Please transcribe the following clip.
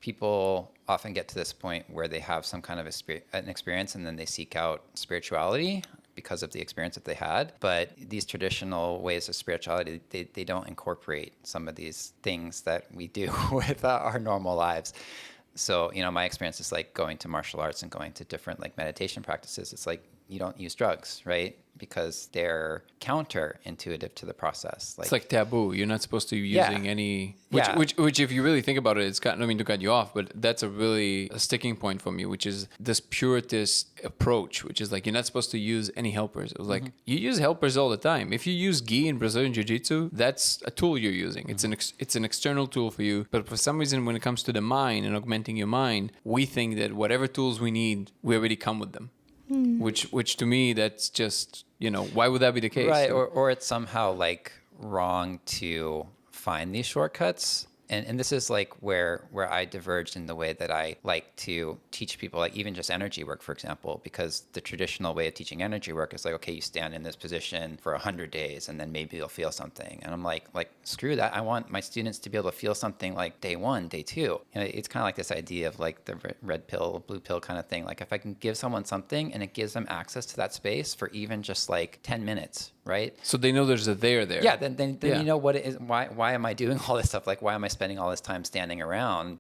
people often get to this point where they have some kind of an experience and then they seek out spirituality because of the experience that they had. But these traditional ways of spirituality, they don't incorporate some of these things that we do with our normal lives. So, my experience is like going to martial arts and going to different like meditation practices. It's like you don't use drugs, right? Because they're counterintuitive to the process. It's like taboo. You're not supposed to be using any, which if you really think about it, I don't mean to cut you off, but that's a sticking point for me, which is this puritist approach, which is like, you're not supposed to use any helpers. It was like, you use helpers all the time. If you use gi in Brazilian Jiu-Jitsu, that's a tool you're using. It's an external tool for you. But for some reason, when it comes to the mind and augmenting your mind, we think that whatever tools we need, we already come with them. Which to me, that's just, why would that be the case? Right. Or it's somehow like wrong to find these shortcuts. And this is like where I diverged in the way that I like to teach people, like even just energy work, for example, because the traditional way of teaching energy work is like, okay, you stand in this position for 100 days and then maybe you'll feel something. And I'm like, screw that. I want my students to be able to feel something like day 1, day 2. It's kind of like this idea of like the red pill, blue pill kind of thing. Like if I can give someone something and it gives them access to that space for even just like 10 minutes, right? So they know there's a there. Yeah, then you know what it is. Why am I doing all this stuff? Like, why am I spending all this time standing around